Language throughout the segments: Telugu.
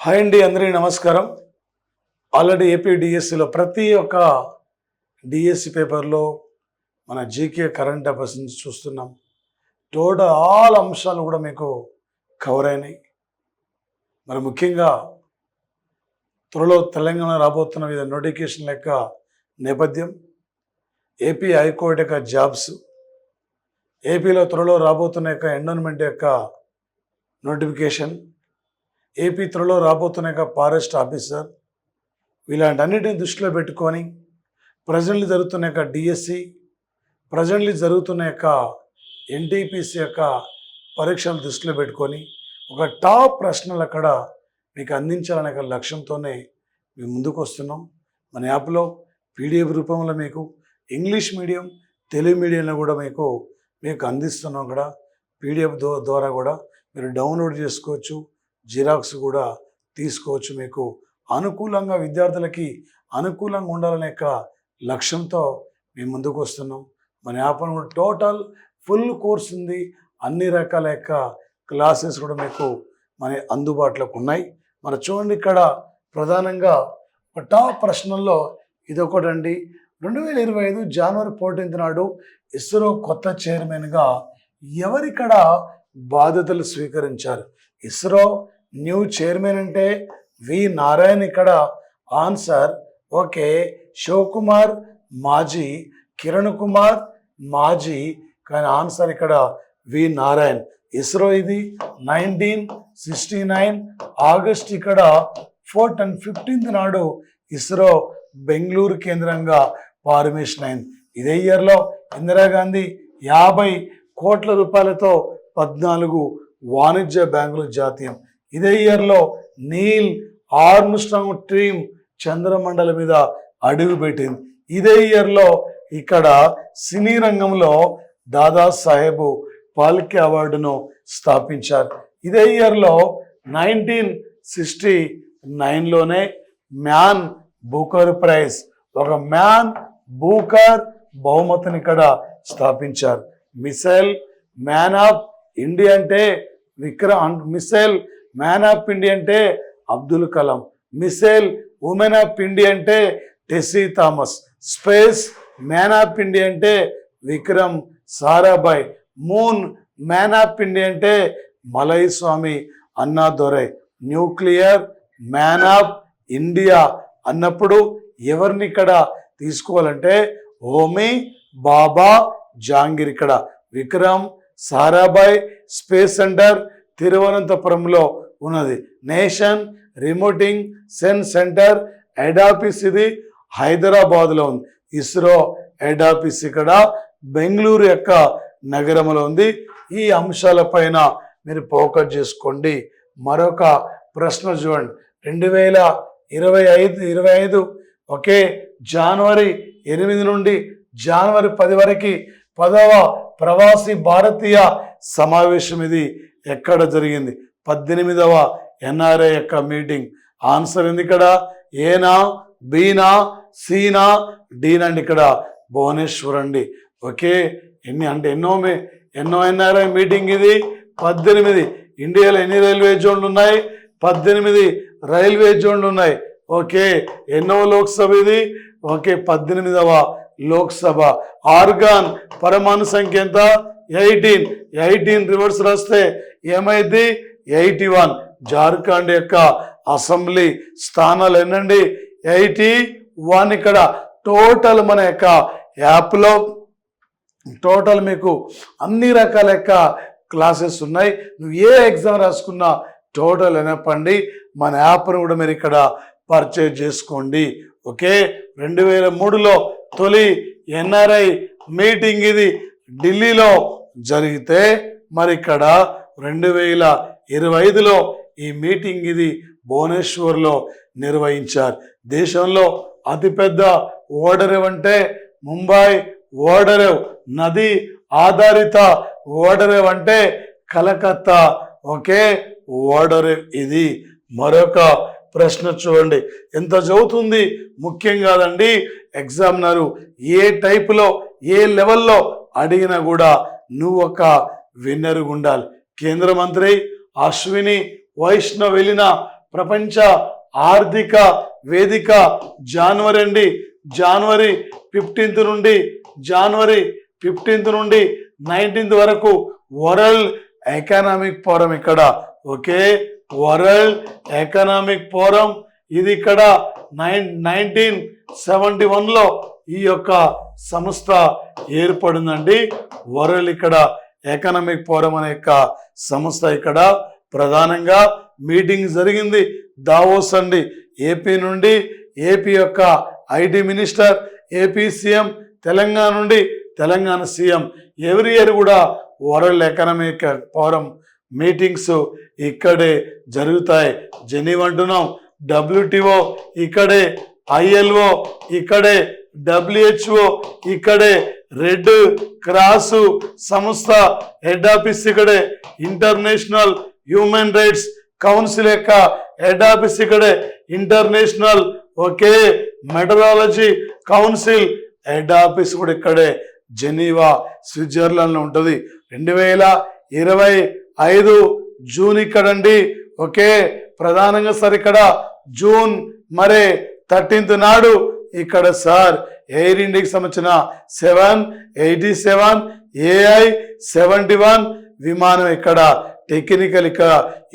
హాయ్ అండి, అందరికీ నమస్కారం. ఆల్రెడీ ఏపీ డిఎస్సిలో ప్రతి ఒక్క డిఎస్సి పేపర్లో మన జీకే కరెంట్ అఫైర్స్ నుంచి చూస్తున్నాం. టోటల్ ఆల్ అంశాలు కూడా మీకు కవర్ అయినాయి. మరి ముఖ్యంగా త్వరలో తెలంగాణ రాబోతున్న వివిధ నోటిఫికేషన్ యొక్క నేపథ్యం, ఏపీ హైకోర్టు యొక్క జాబ్స్, ఏపీలో త్వరలో రాబోతున్న యొక్క ఎండోన్మెంట్ యొక్క నోటిఫికేషన్, ఏపీ త్వరలో రాబోతున్న యొక్క ఫారెస్ట్ ఆఫీసర్, ఇలాంటన్నిటిని దృష్టిలో పెట్టుకొని ప్రజెంట్లీ జరుగుతున్న యొక్క డిఎస్సి, ప్రజెంట్లీ జరుగుతున్న యొక్క ఎన్టీపీసీ యొక్క పరీక్షలు దృష్టిలో పెట్టుకొని ఒక టాప్ ప్రశ్నలు అక్కడ మీకు అందించాలనే ఒక లక్ష్యంతోనే మేము ముందుకు వస్తున్నాం. మన యాప్లో పీడిఎఫ్ రూపంలో మీకు ఇంగ్లీష్ మీడియం, తెలుగు మీడియంలో కూడా మీకు అందిస్తున్నాం. కూడా పీడిఎఫ్ ద్వారా కూడా మీరు డౌన్లోడ్ చేసుకోవచ్చు, జిరాక్స్ కూడా తీసుకోవచ్చు. మీకు అనుకూలంగా విద్యార్థులకి అనుకూలంగా ఉండాలనే యొక్క లక్ష్యంతో మేము ముందుకు వస్తున్నాం. మన యాప్ కూడా టోటల్ ఫుల్ కోర్స్ ఉంది. అన్ని రకాల యొక్క క్లాసెస్ కూడా మీకు మన అందుబాటులోకి ఉన్నాయి. మరి చూడండి, ఇక్కడ ప్రధానంగా టాప్ ప్రశ్నల్లో ఇదొకటండి. 2025 జనవరి 14 నాడు ఇస్రో కొత్త చైర్మన్గా ఎవరిక్కడ బాధ్యతలు స్వీకరించారు? ఇస్రో న్యూ చైర్మన్ అంటే వి నారాయణ్. ఇక్కడ ఆన్సర్ ఓకే, శివకుమార్ మాజీ, కిరణ్ కుమార్ మాజీ, కానీ ఆన్సర్ ఇక్కడ వి నారాయణ్. ఇస్రో ఇది 1969 ఆగస్ట్ ఇక్కడ 4th and 15th నాడు ఇస్రో బెంగళూరు కేంద్రంగా ఫార్మేషన్ అయింది. ఇదే ఇయర్లో ఇందిరాగాంధీ 50 కోట్ల రూపాయలతో 14 వాణిజ్య బ్యాంకులు జాతీయం. ఇదే ఇయర్లో నీల్ ఆర్మ్స్ట్రాంగ్ టీమ్ చంద్రమండలం మీద అడుగుపెట్టింది. ఇదే ఇయర్లో ఇక్కడ సినీ రంగంలో దాదాసాహెబ్ ఫాల్కే అవార్డును స్థాపించారు. ఇదే ఇయర్లో 1969లోనే మ్యాన్ బూకర్ ప్రైజ్, ఒక మ్యాన్ బూకర్ బహుమతిని ఇక్కడ స్థాపించారు. మిసైల్ మ్యాన్ ఆఫ్ ఇండియా అంటే Vikram, missile man of India అంటే Abdul Kalam, missile women of India అంటే Tessy Thomas, space man of India అంటే Vikram Sarabhai, moon man of India అంటే Mylswamy Annadurai. Nuclear man of India అన్నప్పుడు ఎవరిని ఇక్కడ తీసుకోవాలంటే హోమీ బాబా జాంగీర్. ఇక్కడ విక్రమ్ సారాభాయ్ స్పేస్ సెంటర్ తిరువనంతపురంలో ఉన్నది. Nation remoting centre head office ఇది హైదరాబాద్లో ఉంది. ఇస్రో హెడ్ ఆఫీస్ ఇక్కడ బెంగళూరు యొక్క నగరంలో ఉంది. ఈ అంశాలపైన మీరు ఫోకస్ చేసుకోండి. మరొక ప్రశ్న చూడండి. 2025 ఒకే జనవరి 8 నుండి జనవరి 10 వరకు 10వ ప్రవాసీ భారతీయ సమావేశం ఇది ఎక్కడ జరిగింది? 18వ ఎన్ఆర్ఐ యొక్క మీటింగ్. ఆన్సర్ ఏంది ఇక్కడ? ఏనా, బీనా, సీనా, డీనా అండి. ఇక్కడ భువనేశ్వర్ అండి. ఓకే, ఎన్నో ఎన్ఆర్ఐ మీటింగ్ ఇది? 18. ఇండియాలో ఎన్ని రైల్వే జోన్లు ఉన్నాయి? 18 రైల్వే జోన్లు ఉన్నాయి. ఓకే, ఎన్నో లోక్సభ ఇది? ఓకే, 18వ లోక్సభ. ఆర్గాన్ పరమాణు సంఖ్య ఎంత? 18 రివర్స్ రాస్తే ఏమైంది? 81. జార్ఖండ్ యొక్క అసెంబ్లీ స్థానాలు ఎన్నండి? 81. ఇక్కడ టోటల్ మన యొక్క యాప్లో టోటల్ మీకు అన్ని రకాల యొక్క క్లాసెస్ ఉన్నాయి. నువ్వు ఏ ఎగ్జామ్ రాసుకున్నా టోటల్ ఎనప్పండి. మన యాప్ను కూడా మీరు ఇక్కడ పర్చేజ్ చేసుకోండి. ఓకే, 2003లో తొలి ఎన్ఆర్ఐ మీటింగ్ ఇది ఢిల్లీలో జరిగితే, మరి ఇక్కడ 2025లో ఈ మీటింగ్ ఇది భువనేశ్వర్లో నిర్వహించారు. దేశంలో అతిపెద్ద ఓడరేవ్ అంటే ముంబై ఓడరేవ్, నది ఆధారిత ఓడరేవ్ అంటే కలకత్తా. ఓకే, ఓడరేవ్ ఇది. మరొక ప్రశ్న చూడండి, ఎంత చదువుతుంది ముఖ్యం కాదండి. ఎగ్జామినరు ఏ టైపులో ఏ లెవెల్లో అడిగినా కూడా నువ్వు ఒక విన్నర్ ఉండాలి. కేంద్ర మంత్రి అశ్విని వైష్ణవ్ వెళ్ళిన ప్రపంచ ఆర్థిక వేదిక జనవరి 15 నుండి 19 వరకు వరల్డ్ ఎకనామిక్ ఫోరం ఇక్కడ. ఓకే, వరల్డ్ ఎకనామిక్ ఫోరం ఇది ఇక్కడ 1971లో ఈ యొక్క సంస్థ ఏర్పడిందండి. వరల్డ్ ఇక్కడ ఎకనామిక్ ఫోరం అనే యొక్క సంస్థ ఇక్కడ ప్రధానంగా మీటింగ్ జరిగింది దావోస్ అండి. ఏపీ యొక్క IT minister, AP CM, Telangana నుండి తెలంగాణ సీఎం ఎవ్రీ ఇయర్ కూడా వరల్డ్ ఎకనామిక్ ఫోరం మీటింగ్స్ ఇక్కడే జరుగుతాయి. జెనీవా అంటున్నాం, WTO ఇక్కడే, ILO ఇక్కడే, WHO ఇక్కడే, రెడ్ క్రాస్ సంస్థ హెడ్ ఆఫీస్ ఇక్కడే, ఇంటర్నేషనల్ హ్యూమన్ రైట్స్ కౌన్సిల్ యొక్క హెడ్ ఆఫీస్ ఇక్కడే, international metrology council head office కూడా ఇక్కడే జెనీవా స్విట్జర్లాండ్ లో ఉంటుంది. 2025 జూన్ ఇక్కడండి. ప్రధానంగా సార్ ఇక్కడ జూన్ 13th నాడు ఇక్కడ సార్ ఎయిర్ ఇండియాకి సంబంధించిన 787 AI-71 విమానం ఇక్కడ టెక్నికల్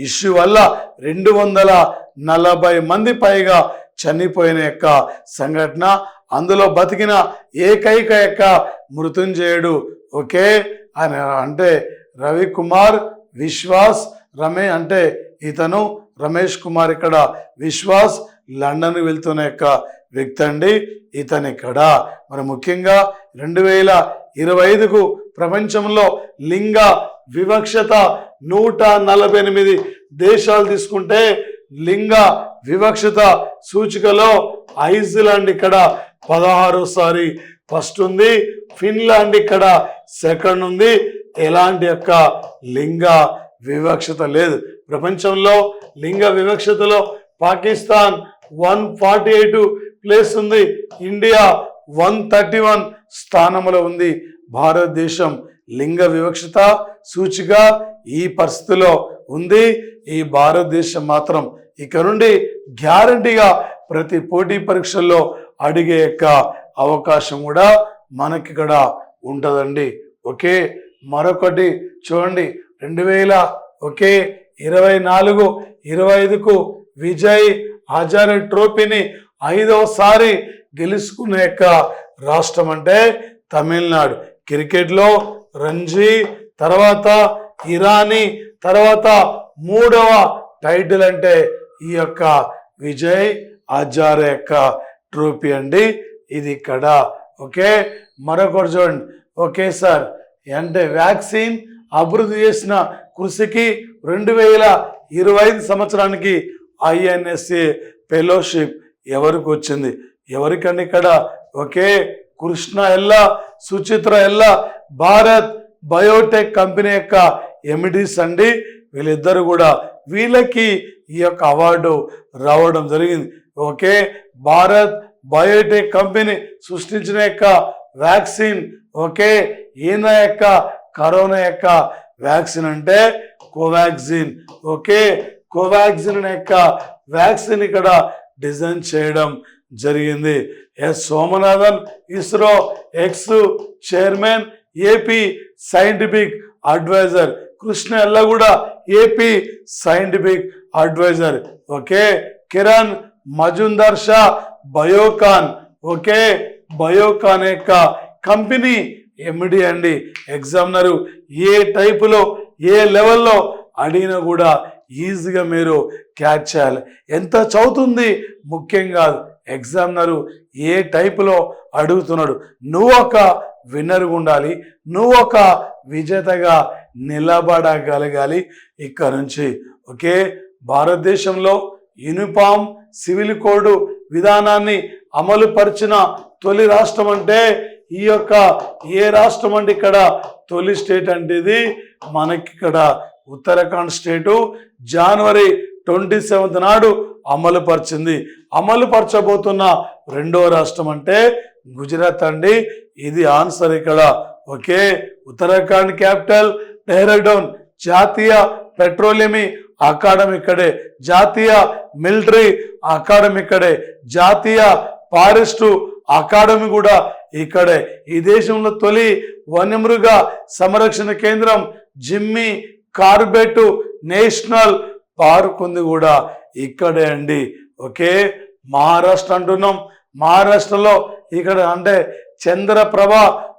ఇష్యూ వల్ల 240 మంది పైగా చనిపోయిన యొక్క సంఘటన. అందులో బతికిన ఏకైక యొక్క మృత్యుంజయుడు ఆయన అంటే రవికుమార్ విశ్వాస్ అంటే ఇతను రమేష్ కుమార్ ఇక్కడ విశ్వాస్ లండన్ వెళ్తున్న యొక్క వ్యక్తి అండి ఇతను ఇక్కడ. మరి ముఖ్యంగా 2025కు ప్రపంచంలో లింగ వివక్షత 148 దేశాలు తీసుకుంటే లింగ వివక్షత సూచికలో ఐస్లాండ్ ఇక్కడ 16వ ఫస్ట్ ఉంది, ఫిన్లాండ్ ఇక్కడ సెకండ్ ఉంది. ఎలాంటి యొక్క లింగ వివక్షత లేదు ప్రపంచంలో. లింగ వివక్షతలో పాకిస్తాన్ 148 ప్లేస్ ఉంది, ఇండియా 131 స్థానంలో ఉంది. భారతదేశం లింగ వివక్షత సూచిక ఈ పరిస్థితిలో ఉంది. ఈ భారతదేశం మాత్రం ఇక నుండి గ్యారంటీగా ప్రతి పోటీ పరీక్షల్లో అడిగే యొక్క అవకాశం కూడా మనకి ఇక్కడ ఉంటుందండి. మరొకటి చూడండి, 2024-25కు విజయ్ హజారే ట్రోఫీని 5వసారి గెలుచుకునే యొక్క రాష్ట్రం అంటే తమిళనాడు. క్రికెట్లో రంజీ తర్వాత ఇరానీ తర్వాత 3వ టైటిల్ అంటే ఈ యొక్క విజయ్ హజారే యొక్క ట్రోఫీ అండి ఇది ఇక్కడ. మరొకటి చూడండి. సార్ అంటే వ్యాక్సిన్ అభివృద్ధి చేసిన కృషికి 2025 సంవత్సరానికి INSA ఫెలోషిప్ ఎవరికి వచ్చింది? ఎవరికండి ఇక్కడ? కృష్ణ ఎల్లా, సుచిత్ర ఎల్లా, భారత్ బయోటెక్ కంపెనీ యొక్క MDs అండి. వీళ్ళిద్దరు కూడా వీళ్ళకి ఈ యొక్క అవార్డు రావడం జరిగింది. భారత్ బయోటెక్ కంపెనీ సృష్టించిన యొక్క వ్యాక్సిన్ ఈయన యొక్క కరోనా యొక్క వ్యాక్సిన్ అంటే కోవాక్సిన్. కోవాక్సిన్ యొక్క వ్యాక్సిన్ ఇక్కడ డిజైన్ చేయడం జరిగింది. Somanathan ISRO X chairman, AP scientific adviser. Krishna ఎల్లా కూడా AP scientific adviser. Kiran Majumdar Shah Biocon. Biocon యొక్క కంపెనీ MD అండి. ఎగ్జామినరు ఏ టైపులో ఏ లెవెల్లో అడిగినా కూడా ఈజీగా మీరు క్యాచ్ చేయాలి. ఎంత చదువుతుంది ముఖ్యం కాదు, ఎగ్జామినరు ఏ టైపులో అడుగుతున్నాడు. నువ్వు ఒక విన్నర్గా ఉండాలి, నువ్వు ఒక విజేతగా నిలబడగలగాలి ఇక్కడ నుంచి. భారతదేశంలో యూనిఫామ్ సివిల్ కోడ్ విధానాన్ని అమలు పరిచిన తొలి రాష్ట్రం అంటే ఈ యొక్క ఏ రాష్ట్రం అంటే ఇక్కడ తొలి స్టేట్ అంటే ఇది మనకి ఇక్కడ ఉత్తరాఖండ్ స్టేటు జనవరి 27th నాడు అమలు పరిచింది. అమలు పరచబోతున్న 2వ రాష్ట్రం అంటే గుజరాత్ అండి. ఇది ఆన్సర్ ఇక్కడ. ఉత్తరాఖండ్ క్యాపిటల్ డెహ్రాడూన్. జాతీయ పెట్రోలియం అకాడమీ ఇక్కడే, జాతీయ మిలిటరీ అకాడమీ ఇక్కడే, జాతీయ ఫారెస్టు అకాడమీ కూడా ఇక్కడే. ఈ దేశంలో తొలి వన్యమృగ సంరక్షణ కేంద్రం జిమ్మీ కార్బెట్ నేషనల్ పార్క్ ఉంది కూడా ఇక్కడే అండి. ఓకే, మహారాష్ట్ర అంటున్నాం. మహారాష్ట్రలో ఇక్కడ అంటే చంద్రప్రభ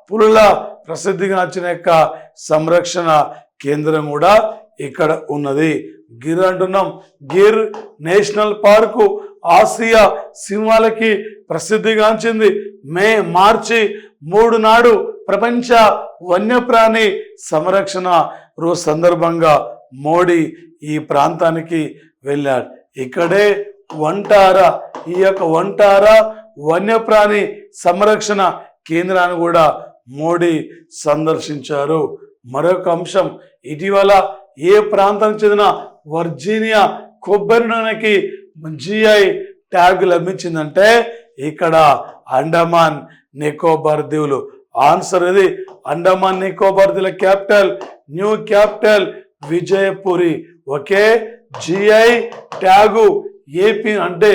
పులుల ప్రసిద్ధిగాంచిన యొక్క సంరక్షణ కేంద్రం కూడా ఇక్కడ ఉన్నది. గిర్ అంటున్నాం. గిర్ నేషనల్ పార్కు ఆసియా సింహాలకి ప్రసిద్ధిగాంచింది. మార్చి 3 నాడు ప్రపంచ వన్యప్రాణి సంరక్షణ రోజు సందర్భంగా మోడీ ఈ ప్రాంతానికి వెళ్ళాడు. ఇక్కడే వంటారా, ఈ యొక్క వంటారా వన్యప్రాణి సంరక్షణ కేంద్రాన్ని కూడా మోడీ సందర్శించారు. మరొక అంశం, ఇటీవల ఏ ప్రాంతానికి చెందిన వర్జీనియా కొబ్బరి నూనెకి జిఐ ట్యాగ్ లభించిందంటే ఇక్కడ అండమాన్ నికోబార్ దీవులు. ఆన్సర్ ఇది. అండమాన్ నికోబార్ దీవుల capital new capital Vijayapuri. Okay, GI tag AP అంటే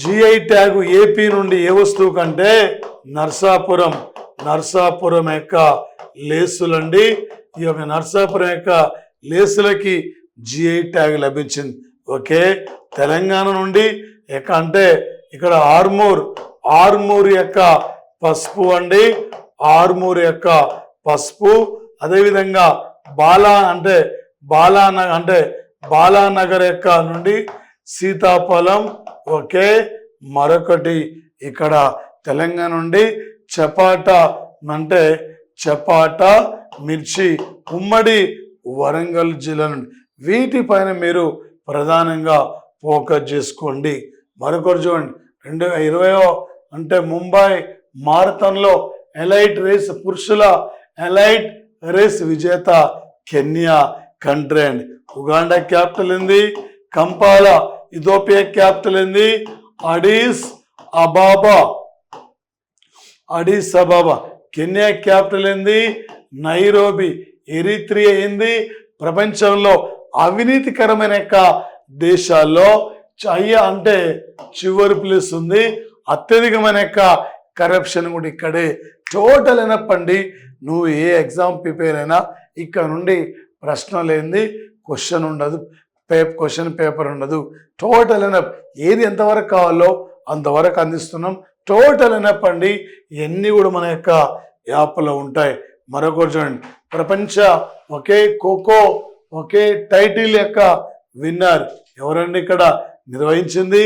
జిఐ ట్యాగు ఏపీ నుండి ఏ వస్తువు కంటే నర్సాపురం యొక్క లేసులండి. ఈ యొక్క నర్సాపురం యొక్క లేసులకి జిఐ ట్యాగ్ లభించింది. ఓకే, తెలంగాణ నుండి అంటే ఇక్కడ ఆర్మూర్ యొక్క పసుపు అండి, ఆర్మూర్ యొక్క పసుపు. అదేవిధంగా బాలానగర్ యొక్క నుండి సీతాఫలం. ఓకే, మరొకటి ఇక్కడ తెలంగాణ నుండి చపాటా మిర్చి, ఉమ్మడి వరంగల్ జిల్లా నుండి. వీటిపైన మీరు ప్రధానంగా ఫోకస్ చేసుకోండి. మరొకటి చూడండి, 2020 అంటే ముంబై మారథాన్లో ఎలైట్ రేస్ పురుషుల ఎలైట్ రేస్ విజేత కెన్యా కంట్రీ అండి. ఉగాండా క్యాపిటల్ ఏంది? కంపాలా. ఇథియోపియా క్యాపిటల్ ఏంది? అడిస్ అబాబా. కెన్యా క్యాపిటల్ ఏంది? నైరోబి. ఎరిత్రియా ఏంది? ప్రపంచంలో అవినీతికరమైన యొక్క దేశాల్లో అంటే చివరి ప్లేస్ ఉంది. అత్యధికమైన యొక్క కరప్షన్ కూడా ఇక్కడే. టోటల్ అయినప్పండి నువ్వు ఏ ఎగ్జామ్ ప్రిపేర్ అయినా ఇక్కడ నుండి ప్రశ్న లేనిది క్వశ్చన్ ఉండదు, క్వశ్చన్ పేపర్ ఉండదు. టోటల్ అయిన ఏది ఎంతవరకు కావాలో అంతవరకు అందిస్తున్నాం. టోటల్ అయినప్పండి ఇవన్నీ కూడా మన యొక్క యాప్లో ఉంటాయి. మరొకటి చూడండి, ప్రపంచ ఖోఖో టైటిల్ యొక్క విన్నర్ ఎవరండి? ఇక్కడ నిర్వహించింది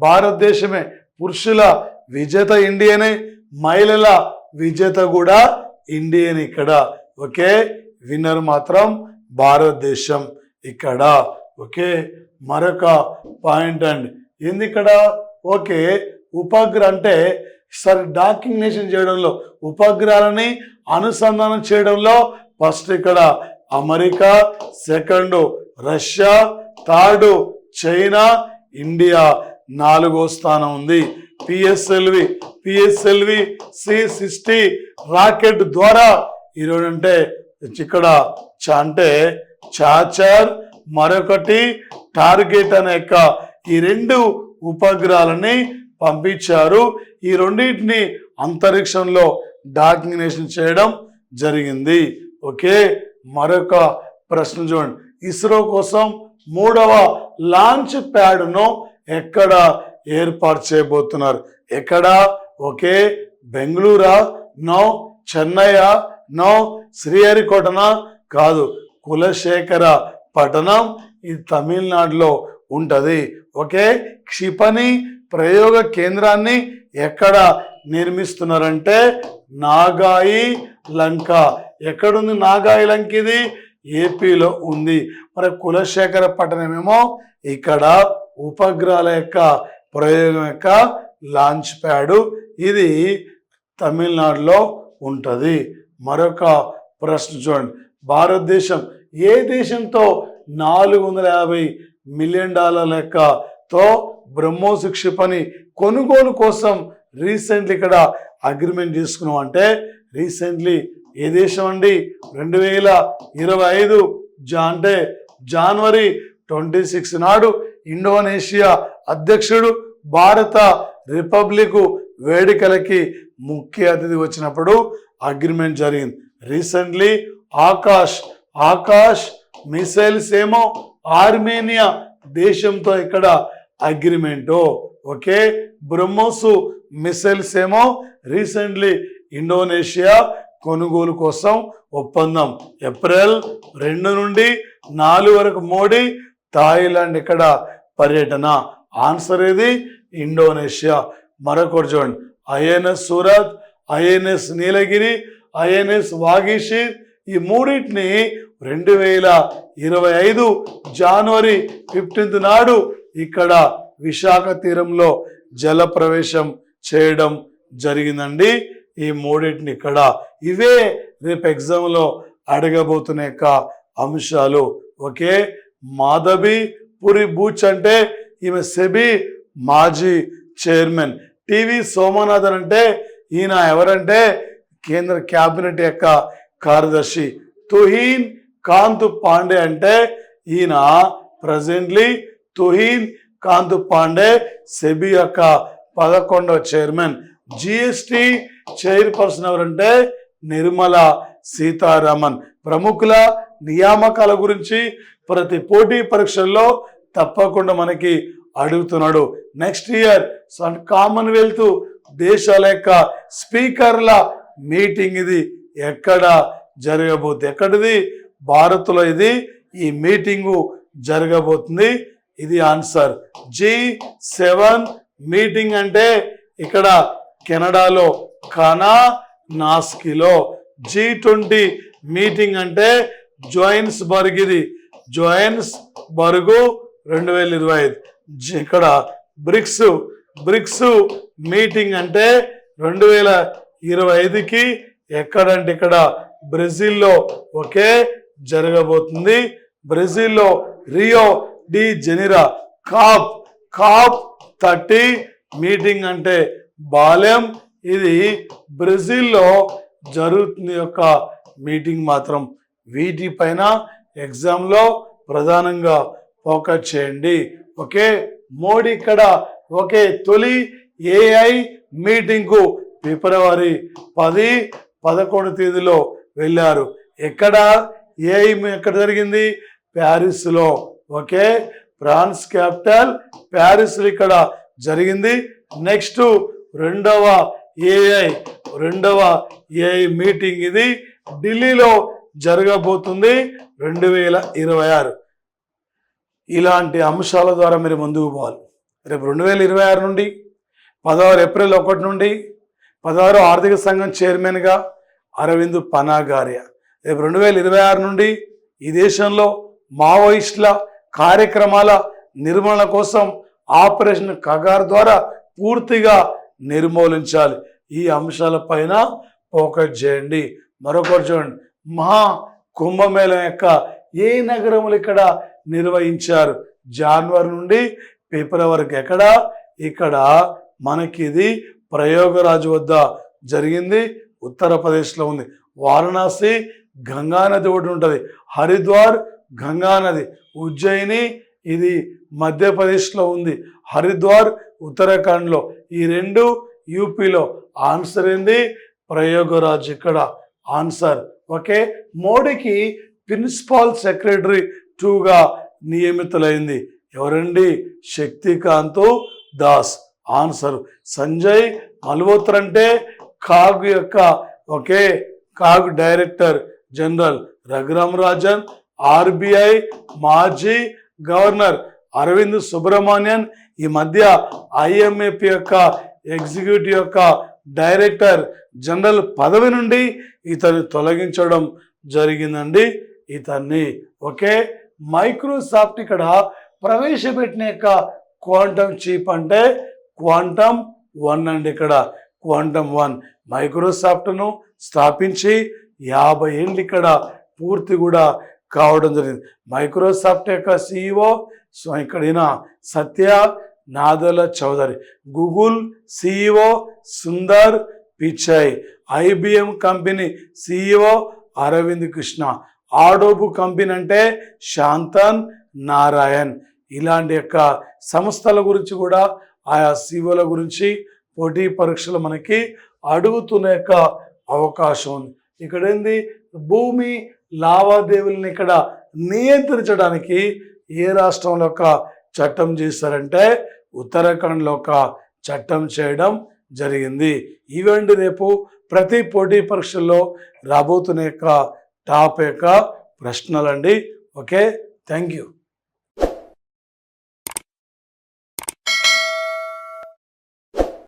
భారతదేశమే. పురుషుల విజేత ఇండియనే, మహిళల విజేత కూడా ఇండియన్ ఇక్కడ. ఓకే, విన్నర్ మాత్రం భారతదేశం ఇక్కడ. ఓకే, మరొక పాయింట్ అండి ఏంది ఇక్కడ? ఓకే, ఉపగ్రహ అంటే డాక్యుమెంటేషన్ చేయడంలో, ఉపగ్రహాలని అనుసంధానం చేయడంలో ఫస్ట్ ఇక్కడ America, second Russia, third China, India 4వ స్థానం ఉంది. పిఎస్ఎల్వి C60 రాకెట్ ద్వారా ఈరోజు అంటే ఇక్కడ చాచర్, మరొకటి టార్గెట్ అనే యొక్క ఈ 2 ఉపగ్రహాలని పంపించారు. ఈ రెండింటిని అంతరిక్షంలో డాక్యుమెంటేషన్ చేయడం జరిగింది. ఓకే, మరొక ప్రశ్న చూడండి, ఇస్రో కోసం 3వ లాంచ్ ప్యాడ్ను ఎక్కడ ఏర్పాటు చేయబోతున్నారు? ఎక్కడ? ఓకే, బెంగళూరా? నో. చెన్నయ్య? నో. శ్రీహరికోటనా? కాదు, కులశేఖర పట్టణం, ఇది తమిళనాడులో ఉంటది. ఓకే, క్షిపణి ప్రయోగ కేంద్రాన్ని ఎక్కడ నిర్మిస్తున్నారంటే నాగాయి లంక. ఎక్కడుంది నాగాయి లంక? ఇది ఏపీలో ఉంది. మరి కులశేఖర పట్టణం ఏమో ఇక్కడ ఉపగ్రహాల యొక్క ప్రయోగం యొక్క లాంచ్ ప్యాడ్, ఇది తమిళనాడులో ఉంటుంది. మరొక ప్రశ్న చూడండి, భారతదేశం ఏ దేశంతో $450 మిలియన్ లెక్కతో బ్రహ్మోస్ క్షిపణి కొనుగోలు కోసం రీసెంట్లీ ఇక్కడ అగ్రిమెంట్ తీసుకున్నాం అంటే రీసెంట్లీ ఏ దేశం అండి? 2025 అంటే జనవరి 26 నాడు ఇండోనేషియా అధ్యక్షుడు భారత రిపబ్లిక్ వేడుకలకి ముఖ్య అతిథి వచ్చినప్పుడు అగ్రిమెంట్ జరిగింది. రీసెంట్లీ ఆకాష్ మిసైల్స్ ఏమో ఆర్మేనియా దేశంతో ఇక్కడ అగ్రిమెంట్. ఓకే, బ్రహ్మోస్ మిసైల్స్ ఏమో రీసెంట్లీ ఇండోనేషియా కొనుగోలు కోసం ఒప్పందం. ఏప్రిల్ 2 నుండి 4 వరకు మోడీ థాయిలాండ్ ఇక్కడ పర్యటన. ఆన్సర్ ఏది? ఇండోనేషియా. మరొకటి చూడండి, ఐఎన్ఎస్ సూరత్, ఐఎన్ఎస్ నీలగిరి, ఐఎన్ఎస్ వాగీషీర్ ఈ మూడింటిని 2025 జనవరి 15 నాడు ఇక్కడ విశాఖ తీరంలో జల ప్రవేశం చేయడం జరిగిందండి. ఈ మూడింటిని ఇక్కడ ఇవే రేపు ఎగ్జామ్లో అడగబోతున్న యొక్క అంశాలు. ఓకే, మాధవి పురి బూచ్ అంటే ఈమె సెబీ మాజీ చైర్మన్. టివి సోమనాథన్ అంటే ఈయన ఎవరంటే కేంద్ర క్యాబినెట్ యొక్క కార్యదర్శి. తుహీన్ కాంత్ పాండే అంటే ఈయన ప్రజెంట్లీ తుహీన్ కాంత్ పాండే సెబీ యొక్క 11వ చైర్మన్. జిఎస్టి చైర్పర్సన్ ఎవరంటే నిర్మలా సీతారామన్. ప్రముఖుల నియామకాల గురించి ప్రతి పోటీ పరీక్షల్లో తప్పకుండా మనకి అడుగుతున్నాడు. నెక్స్ట్ ఇయర్ కామన్వెల్త్ దేశాల యొక్క స్పీకర్ల మీటింగ్ ఇది ఎక్కడ జరగబోతుంది? ఎక్కడిది? భారత్లో ఇది ఈ మీటింగు జరగబోతుంది. ఇది ఆన్సర్. G7 మీటింగ్ అంటే ఇక్కడ కెనడాలో నాస్కిలో. G20 మీటింగ్ అంటే జోహాన్స్బర్గ్, ఇది జోహాన్స్బర్గ్ 2025. ఇక్కడ బ్రిక్స్ మీటింగ్ అంటే 2025కి ఎక్కడంటే ఇక్కడ బ్రెజిల్లో ఒకే జరగబోతుంది. బ్రెజిల్లో Rio de Janeiro COP 30 meeting అంటే బాలెం, ఇది బ్రెజిల్లో జరుగుతుంది యొక్క మీటింగ్ మాత్రం. వీటిపైన ఎగ్జామ్లో ప్రధానంగా ఫోకస్ చేయండి. ఓకే, మోడీ ఇక్కడ ఓకే తొలి ఏఐ మీటింగ్కు ఫిబ్రవరి 10-11 తేదీలో వెళ్ళారు. ఎక్కడ ఏఐ ఎక్కడ జరిగింది? ప్యారిస్లో. ఓకే, ఫ్రాన్స్ క్యాపిటల్ ప్యారిస్ ఇక్కడ జరిగింది. నెక్స్ట్ రెండవ ఏఐ మీటింగ్ ఇది ఢిల్లీలో జరగబోతుంది 2026. ఇలాంటి అంశాల ద్వారా మీరు ముందుకు పోవాలి. రేపు 2026 నుండి 16 ఏప్రిల్ 1 నుండి 16 ఆర్థిక సంఘం చైర్మన్గా అరవింద్ పనాగారియా. రేపు 2026 నుండి ఈ దేశంలో మావోయిస్టుల కార్యక్రమాల నిర్మూలన కోసం ఆపరేషన్ కగార్ ద్వారా పూర్తిగా నిర్మూలించాలి. ఈ అంశాలపైన ఫోకస్ చేయండి. మరొకటి చూడండి, మహా కుంభమేళం యొక్క ఏ నగరములు ఇక్కడ నిర్వహించారు? జనవరి నుండి ఫిబ్రవరి వరకు. ఎక్కడ? ఇక్కడ మనకి ఇది ప్రయోగరాజ్ వద్ద జరిగింది, ఉత్తరప్రదేశ్లో ఉంది. వారణాసి గంగా నది ఒకటి ఉంటుంది, హరిద్వార్ గంగా నది. ఉజ్జయిని ఇది మధ్యప్రదేశ్లో ఉంది, హరిద్వార్ ఉత్తరాఖండ్లో. ఈ రెండు యూపీలో. ఆన్సర్ ఏంది? ప్రయోగరాజ్ ఇక్కడ ఆన్సర్. ఓకే, మోడీకి ప్రిన్సిపల్ సెక్రటరీ 2గా నియమితులైంది ఎవరండి? శక్తికాంత్ దాస్. ఆన్సర్. సంజయ్ మల్హోత్రా అంటే కాగ్ యొక్క CAG director general. Raghuram Rajan RBI మాజీ గవర్నర్. అరవింద్ సుబ్రహ్మణ్యన్ ఈ మధ్య ఐఎంఎఫ్ యొక్క ఎగ్జిక్యూటివ్ యొక్క డైరెక్టర్ జనరల్ పదవి నుండి ఇతన్ని తొలగించడం జరిగిందండి ఇతన్ని. ఓకే, మైక్రోసాఫ్ట్ ఇక్కడ ప్రవేశపెట్టిన యొక్క క్వాంటమ్ చీప్ అంటే క్వాంటమ్ 1 అండి. ఇక్కడ క్వాంటమ్ 1 మైక్రోసాఫ్ట్ను స్థాపించి 50 ఏళ్ళు ఇక్కడ పూర్తి కూడా కావడం జరిగింది. మైక్రోసాఫ్ట్ యొక్క సిఇఓ ఇక్కడ Satya Nadella Chowdary. Google CEO Sundar Pichai. IBM company CEO Arvind Krishna. Adobe company అంటే శాంతన్ నారాయణ్. ఇలాంటి యొక్క సంస్థల గురించి కూడా ఆయా సిఓల గురించి పోటీ పరీక్షలు మనకి అడుగుతున్న యొక్క అవకాశం ఉంది. ఇక్కడ ఏంది, భూమి లావాదేవీలను ఇక్కడ నియంత్రించడానికి ఏ రాష్ట్రంలో ఒక చట్టం చేశారంటే ఉత్తరాఖండ్లో ఒక చట్టం చేయడం జరిగింది. ఇవండి రేపు ప్రతి పోటీ పరీక్షల్లో రాబోతున్న యొక్క టాప్ యొక్క ప్రశ్నలండి. Okay, thank you.